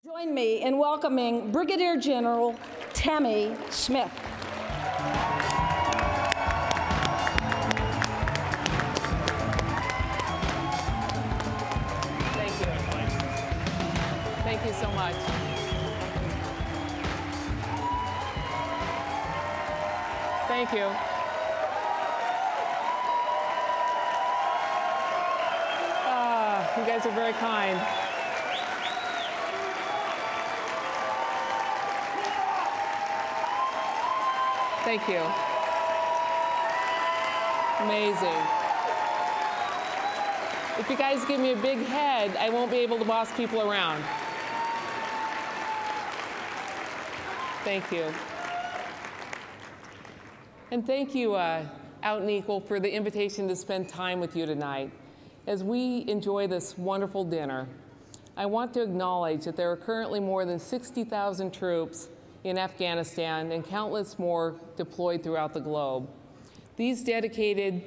Join me in welcoming Brigadier General Tammy Smith. Thank you. Thank you so much. Thank you. You guys are very kind. Thank you. Amazing. If you guys give me a big head, I won't be able to boss people around. Thank you. And thank you, Out and Equal, for the invitation to spend time with you tonight. As we enjoy this wonderful dinner, I want to acknowledge that there are currently more than 60,000 troops in Afghanistan and countless more deployed throughout the globe. These dedicated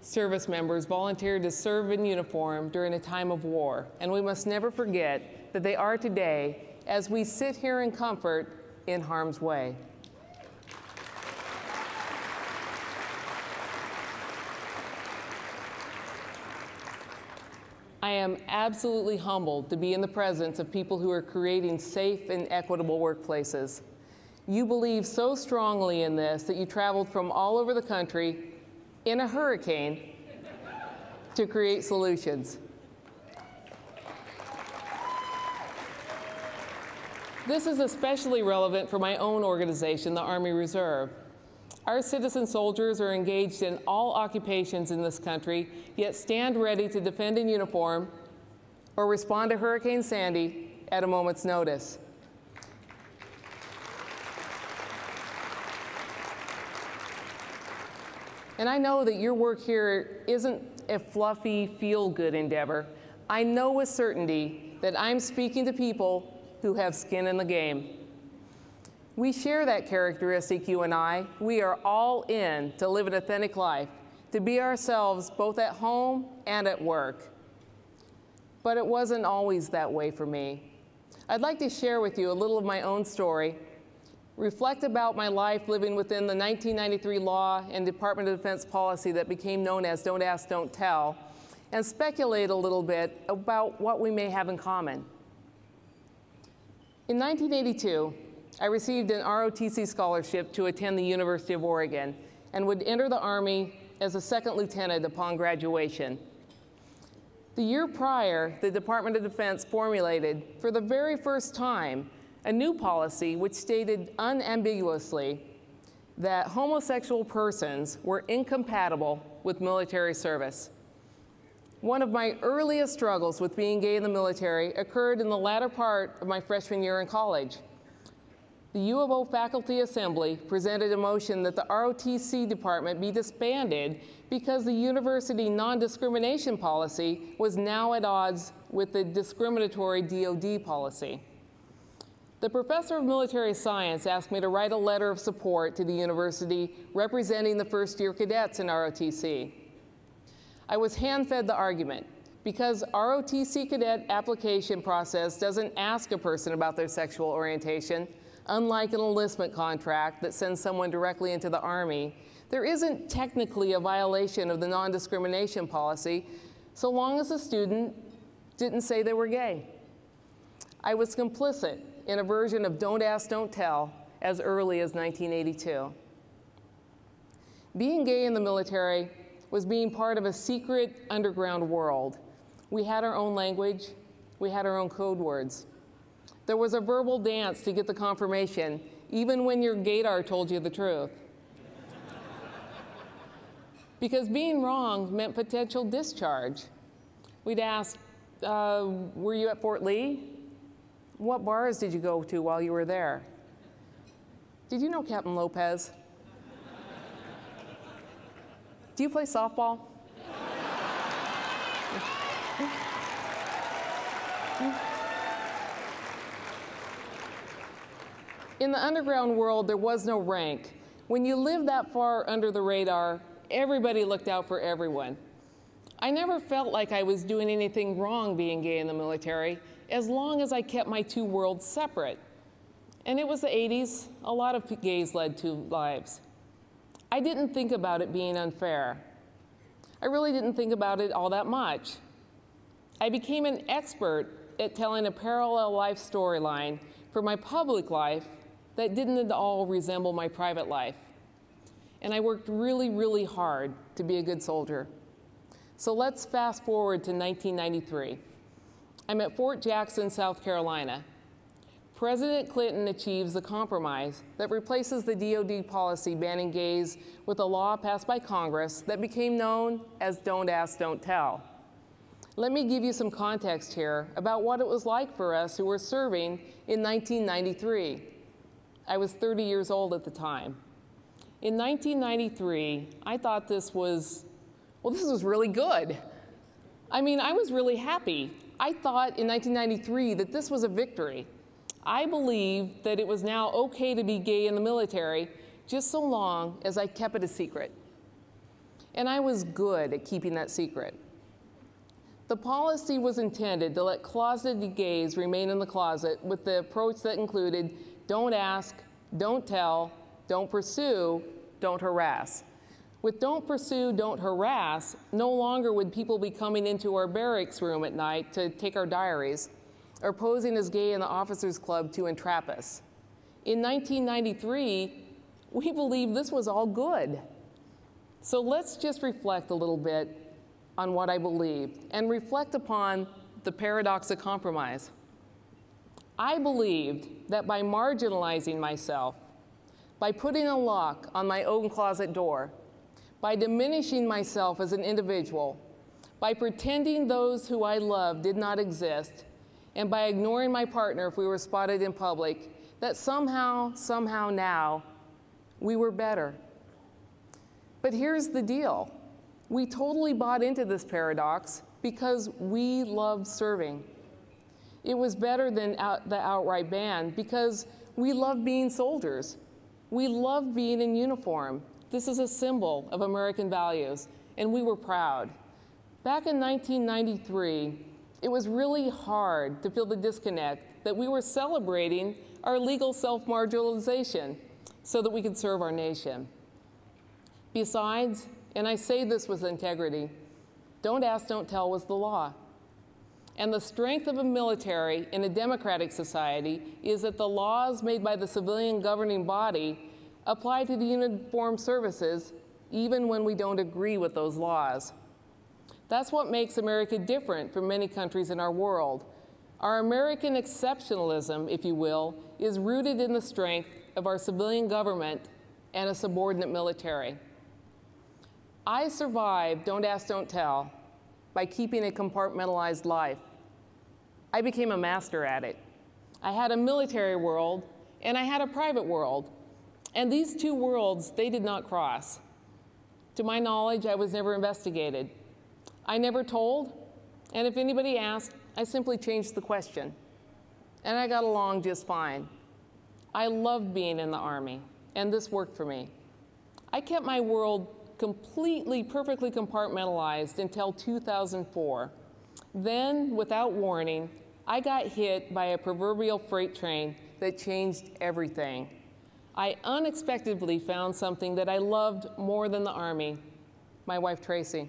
service members volunteered to serve in uniform during a time of war, and we must never forget that they are today as we sit here in comfort in harm's way. I am absolutely humbled to be in the presence of people who are creating safe and equitable workplaces. You believe so strongly in this that you traveled from all over the country in a hurricane to create solutions. This is especially relevant for my own organization, the Army Reserve. Our citizen soldiers are engaged in all occupations in this country, yet stand ready to defend in uniform or respond to Hurricane Sandy at a moment's notice. And I know that your work here isn't a fluffy, feel-good endeavor. I know with certainty that I'm speaking to people who have skin in the game. We share that characteristic, you and I. We are all in to live an authentic life, to be ourselves both at home and at work. But it wasn't always that way for me. I'd like to share with you a little of my own story, reflect about my life living within the 1993 law and Department of Defense policy that became known as Don't Ask, Don't Tell, and speculate a little bit about what we may have in common. In 1982, I received an ROTC scholarship to attend the University of Oregon and would enter the Army as a second lieutenant upon graduation. The year prior, the Department of Defense formulated, for the very first time, a new policy which stated unambiguously that homosexual persons were incompatible with military service. One of my earliest struggles with being gay in the military occurred in the latter part of my freshman year in college. The U of O Faculty Assembly presented a motion that the ROTC department be disbanded because the university non-discrimination policy was now at odds with the discriminatory DoD policy. The professor of military science asked me to write a letter of support to the university representing the first-year cadets in ROTC. I was hand-fed the argument. Because ROTC cadet application process doesn't ask a person about their sexual orientation, unlike an enlistment contract that sends someone directly into the Army, there isn't technically a violation of the non-discrimination policy so long as the student didn't say they were gay. I was complicit in a version of Don't Ask, Don't Tell as early as 1982. Being gay in the military was being part of a secret underground world. We had our own language, we had our own code words. There was a verbal dance to get the confirmation, even when your gaydar told you the truth. Because being wrong meant potential discharge. We'd ask, were you at Fort Lee? What bars did you go to while you were there? Did you know Captain Lopez? Do you play softball? In the underground world, there was no rank. When you lived that far under the radar, everybody looked out for everyone. I never felt like I was doing anything wrong being gay in the military, as long as I kept my two worlds separate. And it was the 80s, a lot of gays led two lives. I didn't think about it being unfair. I really didn't think about it all that much. I became an expert at telling a parallel life storyline for my public life that didn't at all resemble my private life. And I worked really, really hard to be a good soldier. So let's fast forward to 1993. I'm at Fort Jackson, South Carolina. President Clinton achieves a compromise that replaces the DoD policy banning gays with a law passed by Congress that became known as Don't Ask, Don't Tell. Let me give you some context here about what it was like for us who were serving in 1993. I was 30 years old at the time. In 1993, I thought this was really good. I mean, I was really happy. I thought in 1993 that this was a victory. I believed that it was now okay to be gay in the military, just so long as I kept it a secret. And I was good at keeping that secret. The policy was intended to let closeted gays remain in the closet with the approach that included don't ask, don't tell, don't pursue, don't harass. With don't pursue, don't harass, no longer would people be coming into our barracks room at night to take our diaries or posing as gay in the officers' club to entrap us. In 1993, we believed this was all good. So let's just reflect a little bit on what I believed and reflect upon the paradox of compromise. I believed that by marginalizing myself, by putting a lock on my own closet door, by diminishing myself as an individual, by pretending those who I loved did not exist, and by ignoring my partner if we were spotted in public, that somehow now, we were better. But here's the deal. We totally bought into this paradox because we loved serving. It was better than the outright ban because we loved being soldiers. We loved being in uniform. This is a symbol of American values, and we were proud. Back in 1993, it was really hard to feel the disconnect that we were celebrating our legal self-marginalization so that we could serve our nation. Besides, and I say this with integrity, don't ask, don't tell was the law. And the strength of a military in a democratic society is that the laws made by the civilian governing body apply to the uniformed services even when we don't agree with those laws. That's what makes America different from many countries in our world. Our American exceptionalism, if you will, is rooted in the strength of our civilian government and a subordinate military. I survived Don't Ask, Don't Tell by keeping a compartmentalized life. I became a master at it. I had a military world and I had a private world. And these two worlds, they did not cross. To my knowledge, I was never investigated. I never told, and if anybody asked, I simply changed the question. And I got along just fine. I loved being in the Army, and this worked for me. I kept my world completely, perfectly compartmentalized until 2004. Then, without warning, I got hit by a proverbial freight train that changed everything. I unexpectedly found something that I loved more than the Army, my wife, Tracy.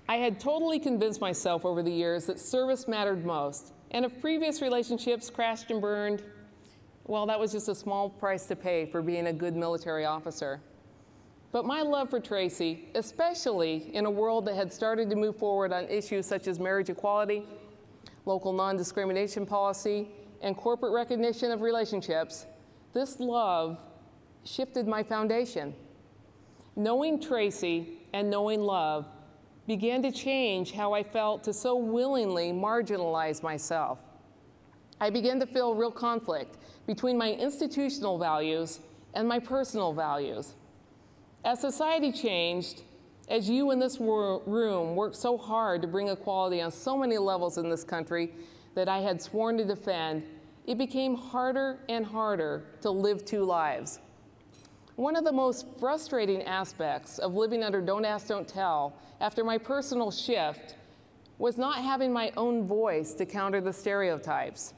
I had totally convinced myself over the years that service mattered most, and if previous relationships crashed and burned, well, that was just a small price to pay for being a good military officer. But my love for Tracy, especially in a world that had started to move forward on issues such as marriage equality, local non-discrimination policy, and corporate recognition of relationships, this love shifted my foundation. Knowing Tracy and knowing love began to change how I felt to so willingly marginalize myself. I began to feel real conflict between my institutional values and my personal values. As society changed, as you in this room worked so hard to bring equality on so many levels in this country, that I had sworn to defend, it became harder and harder to live two lives. One of the most frustrating aspects of living under Don't Ask, Don't Tell after my personal shift was not having my own voice to counter the stereotypes.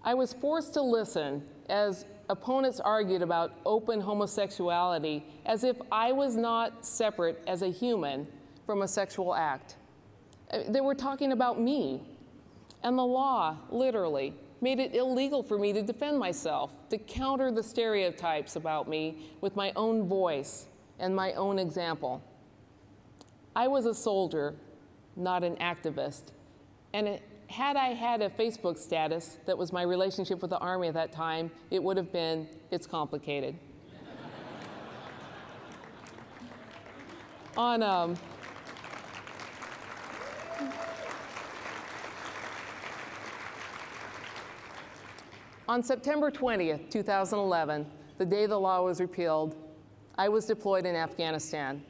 I was forced to listen as opponents argued about open homosexuality as if I was not separate as a human from a sexual act. They were talking about me, and the law, literally, made it illegal for me to defend myself, to counter the stereotypes about me with my own voice and my own example. I was a soldier, not an activist, and had I had a Facebook status that was my relationship with the Army at that time, it would have been, it's complicated. On September 20th, 2011, the day the law was repealed, I was deployed in Afghanistan.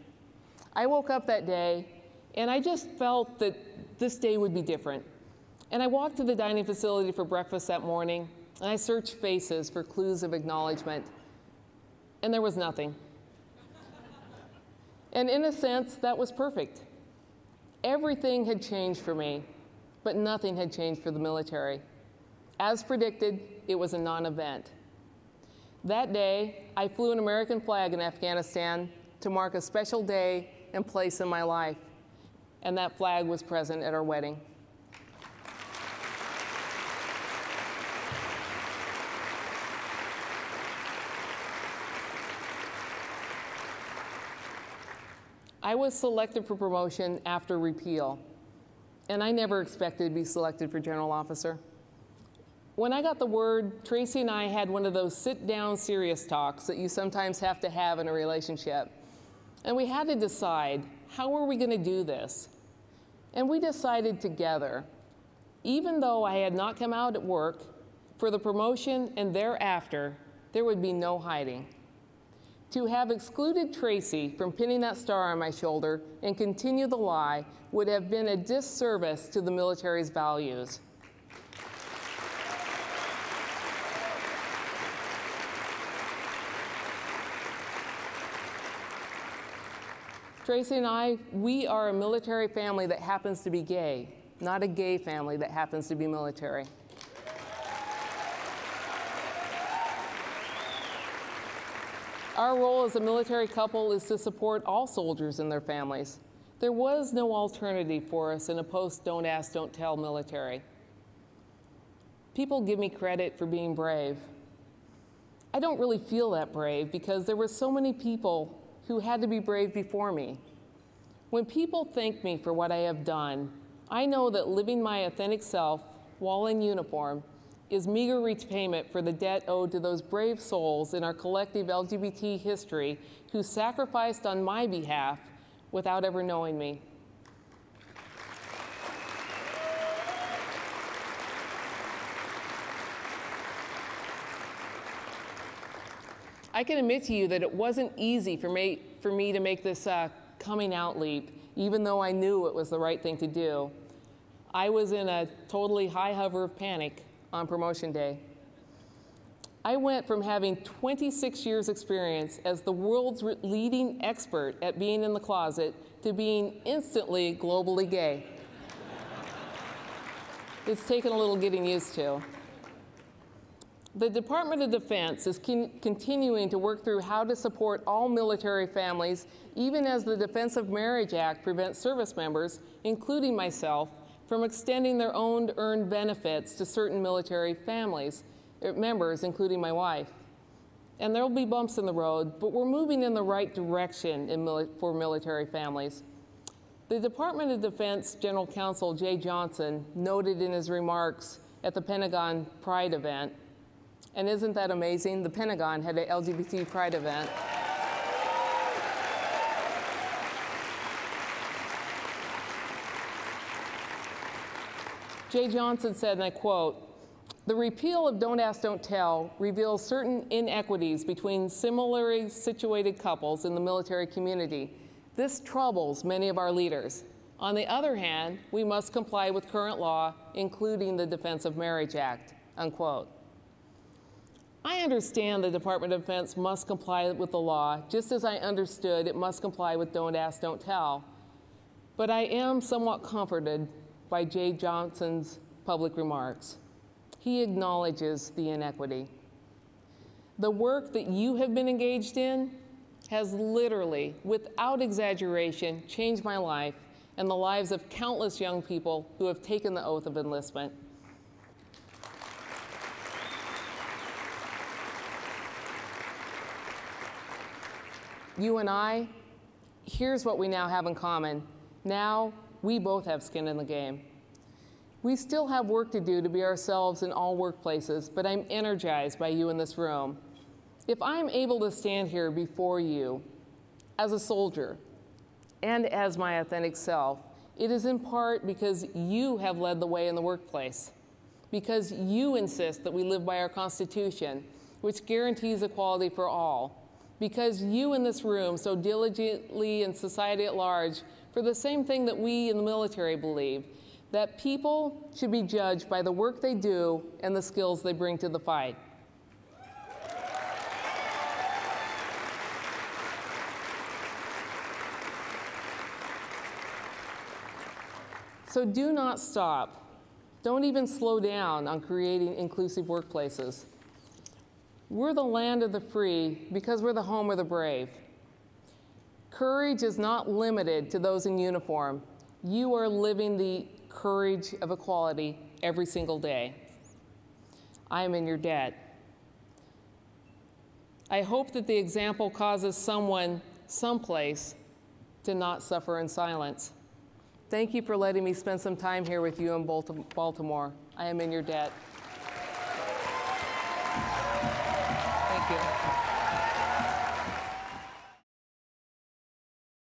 I woke up that day, and I just felt that this day would be different. And I walked to the dining facility for breakfast that morning, and I searched faces for clues of acknowledgement, and there was nothing. And in a sense, that was perfect. Everything had changed for me, but nothing had changed for the military. As predicted, it was a non-event. That day, I flew an American flag in Afghanistan to mark a special day and place in my life, and that flag was present at our wedding. I was selected for promotion after repeal, and I never expected to be selected for general officer. When I got the word, Tracy and I had one of those sit-down serious talks that you sometimes have to have in a relationship. And we had to decide, how are we going to do this? And we decided together, even though I had not come out at work, for the promotion and thereafter, there would be no hiding. To have excluded Tracy from pinning that star on my shoulder and continue the lie would have been a disservice to the military's values. Tracy and I, we are a military family that happens to be gay, not a gay family that happens to be military. Our role as a military couple is to support all soldiers and their families. There was no alternative for us in a post-Don't Ask, Don't Tell military. People give me credit for being brave. I don't really feel that brave because there were so many people who had to be brave before me. When people thank me for what I have done, I know that living my authentic self while in uniform is meager repayment for the debt owed to those brave souls in our collective LGBT history who sacrificed on my behalf without ever knowing me. I can admit to you that it wasn't easy for me to make this coming out leap, even though I knew it was the right thing to do. I was in a totally high hover of panic on promotion day. I went from having 26 years experience as the world's leading expert at being in the closet to being instantly globally gay. It's taken a little getting used to. The Department of Defense is continuing to work through how to support all military families, even as the Defense of Marriage Act prevents service members, including myself, from extending their own earned benefits to certain military families, members, including my wife. And there will be bumps in the road, but we're moving in the right direction for military families. The Department of Defense General Counsel Jay Johnson noted in his remarks at the Pentagon Pride event, and isn't that amazing? The Pentagon had an LGBT Pride event. Jay Johnson said, and I quote, "The repeal of Don't Ask, Don't Tell reveals certain inequities between similarly situated couples in the military community. This troubles many of our leaders. On the other hand, we must comply with current law, including the Defense of Marriage Act, unquote. I understand the Department of Defense must comply with the law, just as I understood it must comply with Don't Ask, Don't Tell. But I am somewhat comforted by Jay Johnson's public remarks. He acknowledges the inequity. The work that you have been engaged in has literally, without exaggeration, changed my life and the lives of countless young people who have taken the oath of enlistment. You and I, here's what we now have in common. Now, we both have skin in the game. We still have work to do to be ourselves in all workplaces, but I'm energized by you in this room. If I'm able to stand here before you as a soldier and as my authentic self, it is in part because you have led the way in the workplace, because you insist that we live by our Constitution, which guarantees equality for all, because you in this room so diligently in society at large for the same thing that we in the military believe, that people should be judged by the work they do and the skills they bring to the fight. So do not stop. Don't even slow down on creating inclusive workplaces. We're the land of the free because we're the home of the brave. Courage is not limited to those in uniform. You are living the courage of equality every single day. I am in your debt. I hope that the example causes someone, someplace, to not suffer in silence. Thank you for letting me spend some time here with you in Baltimore. I am in your debt. Thank you.